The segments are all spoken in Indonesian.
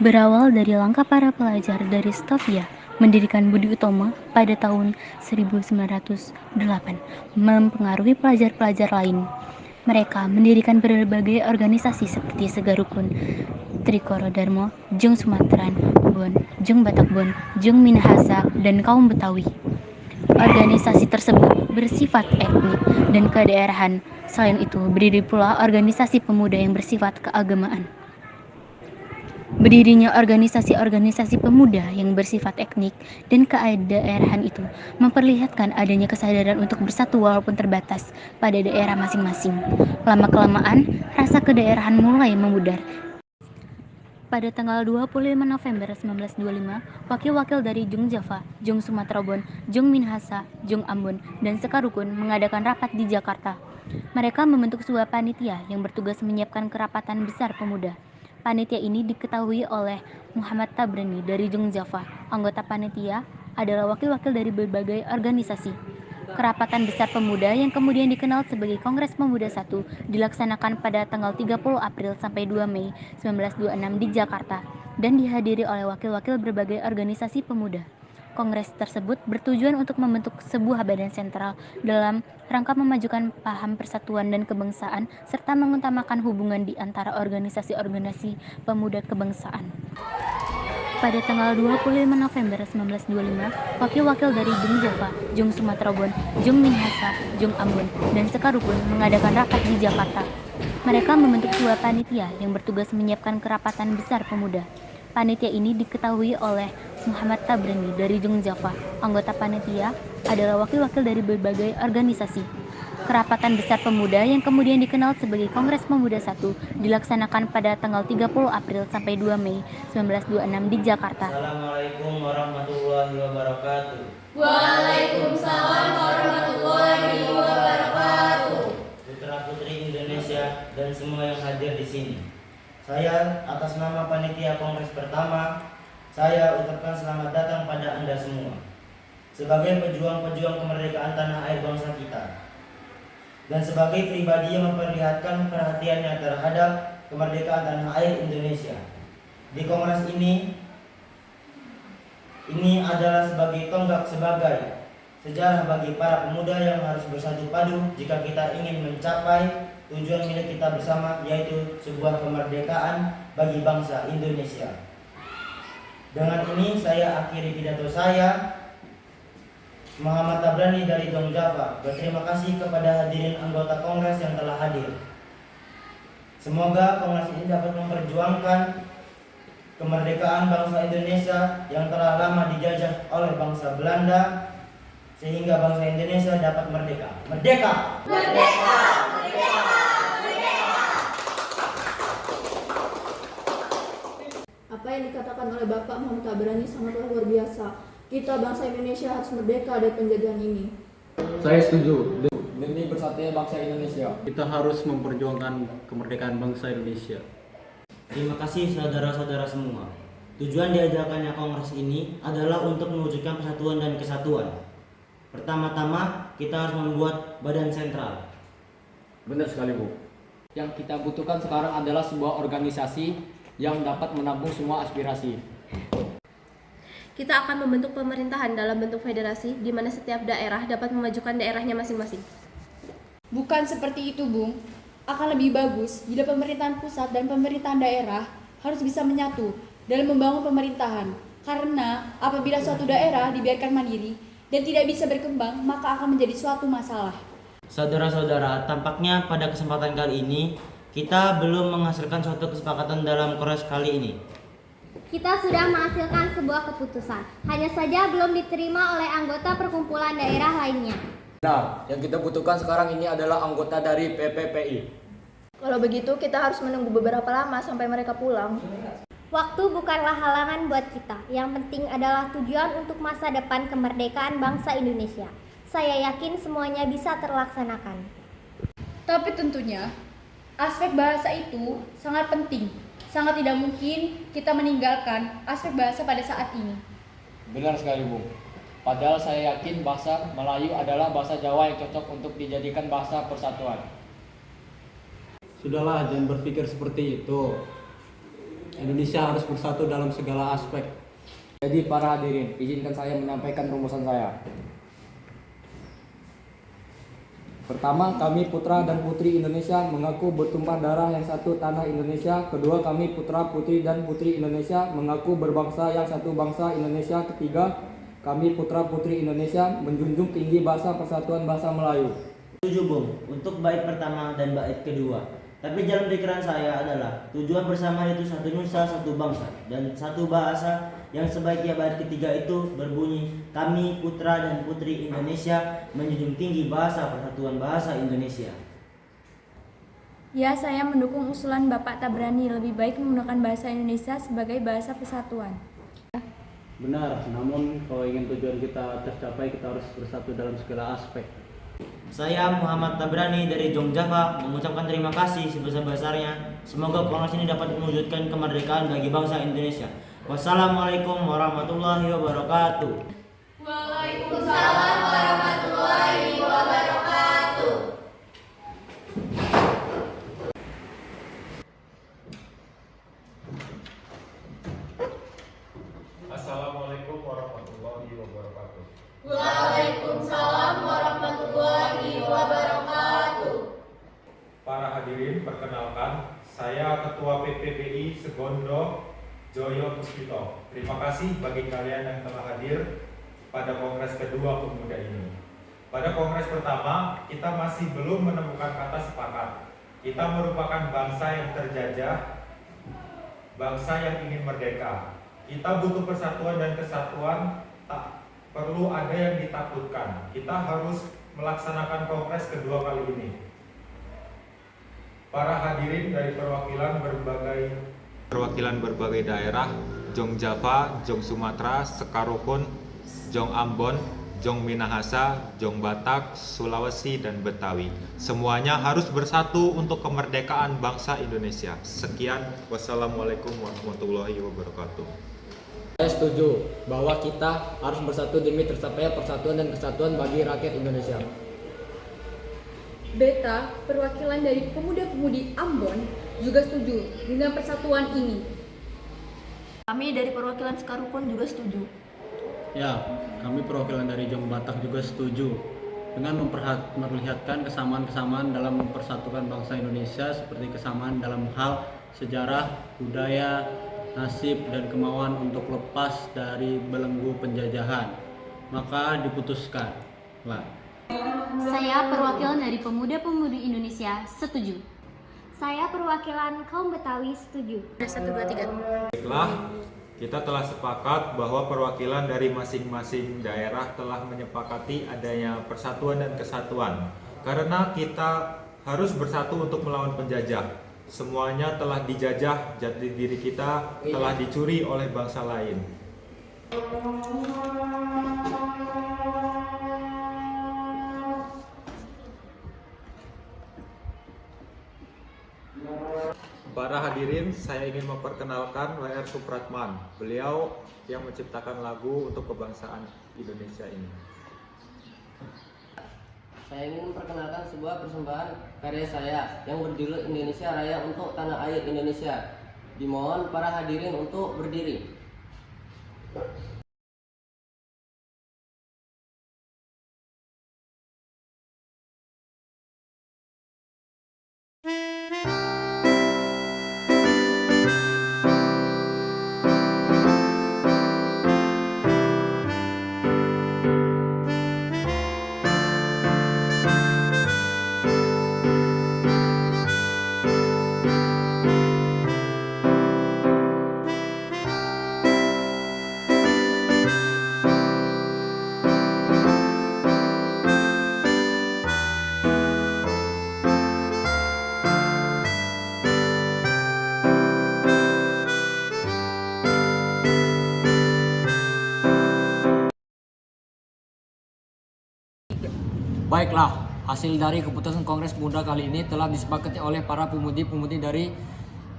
Berawal dari langkah para pelajar dari Stovia mendirikan Budi Utomo pada tahun 1908, mempengaruhi pelajar-pelajar lain. Mereka mendirikan berbagai organisasi seperti Segarukun, Trikoro Darmo, Jung Sumatran, Bon, Jung Batak Bon, Jung Minahasa, dan kaum Betawi. Organisasi tersebut bersifat etnik dan kedaerahan. Selain itu, berdiri pula organisasi pemuda yang bersifat keagamaan. Berdirinya organisasi-organisasi pemuda yang bersifat etnik dan kedaerahan itu memperlihatkan adanya kesadaran untuk bersatu walaupun terbatas pada daerah masing-masing. Lama-kelamaan, rasa kedaerahan mulai memudar. Pada tanggal 25 November 1925, wakil-wakil dari Jung Java, Jung Sumatera Bon, Jung Minahasa, Jung Ambon, dan Sekarukun mengadakan rapat di Jakarta. Mereka membentuk sebuah panitia yang bertugas menyiapkan kerapatan besar pemuda. Panitia ini diketahui oleh Muhammad Tabrani dari Jung Java. Anggota panitia adalah wakil-wakil dari berbagai organisasi. Kerapatan Besar Pemuda yang kemudian dikenal sebagai Kongres Pemuda I dilaksanakan pada tanggal 30 April sampai 2 Mei 1926 di Jakarta dan dihadiri oleh wakil-wakil berbagai organisasi pemuda. Kongres tersebut bertujuan untuk membentuk sebuah badan sentral dalam rangka memajukan paham persatuan dan kebangsaan serta mengutamakan hubungan di antara organisasi-organisasi pemuda kebangsaan. Pada tanggal 25 November 1925, wakil-wakil dari Jung Java, Jung Sumatera Bon, Jung Minahasa, Jung Ambon, dan Sekarukun mengadakan rapat di Jakarta. Mereka membentuk sebuah panitia yang bertugas menyiapkan kerapatan besar pemuda. Panitia ini diketahui oleh Muhammad Tabrani dari Jung Java. Anggota panitia adalah wakil-wakil dari berbagai organisasi. Kerapatan Besar Pemuda yang kemudian dikenal sebagai Kongres Pemuda I dilaksanakan pada tanggal 30 April sampai 2 Mei 1926 di Jakarta. Assalamualaikum warahmatullahi wabarakatuh. Waalaikumsalam warahmatullahi wabarakatuh. Putra-putri Indonesia dan semua yang hadir di sini. Saya atas nama panitia Kongres pertama, saya ucapkan selamat datang pada Anda semua. Sebagai pejuang-pejuang kemerdekaan tanah air bangsa kita, dan sebagai pribadi yang memperlihatkan perhatiannya terhadap kemerdekaan tanah air Indonesia. Di Kongres ini adalah sebagai tonggak sebagai sejarah bagi para pemuda yang harus bersatu padu jika kita ingin mencapai tujuan milik kita bersama, yaitu sebuah kemerdekaan bagi bangsa Indonesia. Dengan ini saya akhiri pidato saya. Muhammad Tabrani dari Jung Java berterima kasih kepada hadirin anggota Kongres yang telah hadir. Semoga Kongres ini dapat memperjuangkan kemerdekaan bangsa Indonesia yang telah lama dijajah oleh bangsa Belanda, sehingga bangsa Indonesia dapat merdeka. Merdeka! Merdeka! Merdeka! Merdeka! Apa yang dikatakan oleh Bapak Muhammad Tabrani sangatlah luar biasa. Kita bangsa Indonesia harus merdeka dari penjajahan ini. Saya setuju. Demi bersatunya bangsa Indonesia, kita harus memperjuangkan kemerdekaan bangsa Indonesia. Terima kasih saudara-saudara semua. Tujuan diadakannya Kongres ini adalah untuk mewujudkan persatuan dan kesatuan. Pertama-tama, kita harus membuat badan sentral. benar sekali Bu. Yang kita butuhkan sekarang adalah sebuah organisasi yang dapat menampung semua aspirasi. Kita akan membentuk pemerintahan dalam bentuk federasi di mana setiap daerah dapat memajukan daerahnya masing-masing. Bukan seperti itu, Bung. Akan lebih bagus bila pemerintahan pusat dan pemerintahan daerah harus bisa menyatu dalam membangun pemerintahan. Karena apabila suatu daerah dibiarkan mandiri dan tidak bisa berkembang, maka akan menjadi suatu masalah. Saudara-saudara, tampaknya pada kesempatan kali ini kita belum menghasilkan suatu kesepakatan dalam Kongres kali ini. Kita sudah menghasilkan sebuah keputusan, hanya saja belum diterima oleh anggota perkumpulan daerah lainnya. Nah, yang kita butuhkan sekarang ini adalah anggota dari PPPI. Kalau begitu kita harus menunggu beberapa lama sampai mereka pulang. Waktu bukanlah halangan buat kita, yang penting adalah tujuan untuk masa depan kemerdekaan bangsa Indonesia. Saya yakin semuanya bisa terlaksanakan. Tapi tentunya, aspek bahasa itu sangat penting. Sangat tidak mungkin kita meninggalkan aspek bahasa pada saat ini. Benar sekali Bung. Padahal saya yakin bahasa Melayu adalah bahasa Jawa yang cocok untuk dijadikan bahasa persatuan. Sudahlah, jangan berpikir seperti itu. Indonesia harus bersatu dalam segala aspek. Jadi para hadirin, izinkan saya menyampaikan rumusan saya. Pertama, kami putra dan putri Indonesia mengaku bertumpah darah yang satu tanah Indonesia. Kedua, kami putra putri dan putri Indonesia mengaku berbangsa yang satu bangsa Indonesia. Ketiga, kami putra putri Indonesia menjunjung tinggi bahasa persatuan bahasa Melayu. Setuju Bung, untuk bait pertama dan bait kedua. Tapi jalan pikiran saya adalah tujuan bersama itu satu nusa, satu bangsa, dan satu bahasa, yang sebaiknya bait ketiga itu berbunyi kami putra dan putri Indonesia menjunjung tinggi bahasa persatuan bahasa Indonesia. Ya, saya mendukung usulan Bapak Tabrani, lebih baik menggunakan bahasa Indonesia sebagai bahasa persatuan. Benar, namun kalau ingin tujuan kita tercapai, kita harus bersatu dalam segala aspek. Saya Muhammad Tabrani dari Jong Java mengucapkan terima kasih sebesar-besarnya. Semoga kongres ini dapat mewujudkan kemerdekaan bagi bangsa Indonesia. Wassalamualaikum warahmatullahi wabarakatuh. Waalaikumsalam warahmatullahi wabarakatuh. Assalamualaikum warahmatullahi wabarakatuh. Waalaikumsalam warahmatullahi wabarakatuh. Para hadirin, perkenalkan, saya Ketua PPBI Segundo Joyo Puspito. Terima kasih bagi kalian yang telah hadir pada kongres kedua pemuda ini. Pada kongres pertama, kita masih belum menemukan kata sepakat. Kita merupakan bangsa yang terjajah, bangsa yang ingin merdeka. Kita butuh persatuan dan kesatuan, tak perlu ada yang ditakutkan. Kita harus melaksanakan kongres kedua kali ini. Para hadirin dari perwakilan berbagai daerah, Jong Java, Jong Sumatera, Sekarukun, Jong Ambon, Jong Minahasa, Jong Batak, Sulawesi, dan Betawi. Semuanya harus bersatu untuk kemerdekaan bangsa Indonesia. Sekian, wassalamualaikum warahmatullahi wabarakatuh. Saya setuju bahwa kita harus bersatu demi tercapainya persatuan dan kesatuan bagi rakyat Indonesia. Beta, perwakilan dari pemuda-pemudi Ambon, juga setuju dengan persatuan ini. Kami dari perwakilan Sekarukun juga setuju. Ya, kami perwakilan dari Jong Batak juga setuju dengan memperlihatkan kesamaan-kesamaan dalam mempersatukan bangsa Indonesia seperti kesamaan dalam hal sejarah, budaya, nasib, dan kemauan untuk lepas dari belenggu penjajahan. Maka diputuskan, Saya perwakilan dari pemuda-pemudi Indonesia setuju. Saya perwakilan kaum Betawi setuju. 1, 2, 3. Baiklah, kita telah sepakat bahwa perwakilan dari masing-masing daerah telah menyepakati adanya persatuan dan kesatuan. Karena kita harus bersatu untuk melawan penjajah. Semuanya telah dijajah, jati diri kita telah dicuri oleh bangsa lain. Para hadirin, saya ingin memperkenalkan W.R. Supratman. Beliau yang menciptakan lagu untuk kebangsaan Indonesia ini. Saya ingin memperkenalkan sebuah persembahan karya saya yang berjudul Indonesia Raya untuk Tanah Air Indonesia. Dimohon para hadirin untuk berdiri. Baiklah, hasil dari keputusan Kongres Pemuda kali ini telah disepakati oleh para pemudi-pemudi dari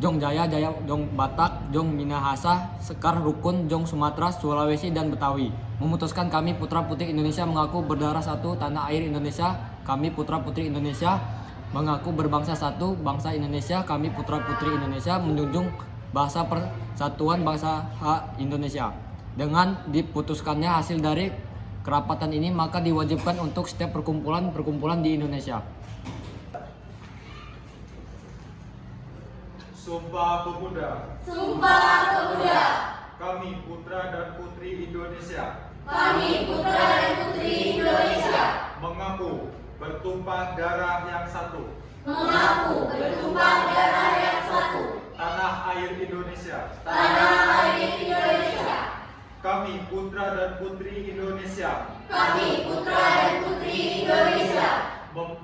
Jong Jaya, Jong Batak, Jong Minahasa, Sekar Rukun, Jong Sumatera, Sulawesi, dan Betawi. Memutuskan kami putra-putri Indonesia mengaku berdarah satu tanah air Indonesia. Kami putra-putri Indonesia mengaku berbangsa satu bangsa Indonesia. Kami putra-putri Indonesia menjunjung Bahasa Persatuan Bangsa Indonesia. Dengan diputuskannya hasil dari kerapatan ini, maka diwajibkan untuk setiap perkumpulan di Indonesia. Sumpah Pemuda. Sumpah Pemuda. Kami putra dan putri Indonesia. Kami putra dan putri Indonesia. Mengaku bertumpah darah yang satu. Mengaku bertumpah darah yang satu. Tanah air Indonesia. Tanah air Indonesia. Kami putra dan putri Indonesia. Kami putra dan putri Indonesia.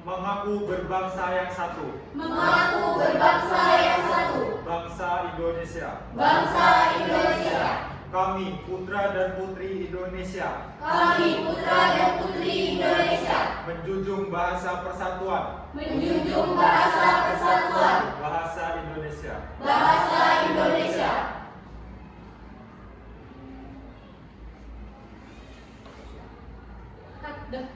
Mengaku berbangsa yang satu. Mengaku berbangsa yang satu. Bangsa Indonesia. Bangsa Indonesia. Kami putra dan putri Indonesia. Kami putra dan putri Indonesia. Menjunjung bahasa persatuan. Menjunjung bahasa persatuan. Bahasa Indonesia. Bahasa Indonesia. Dah.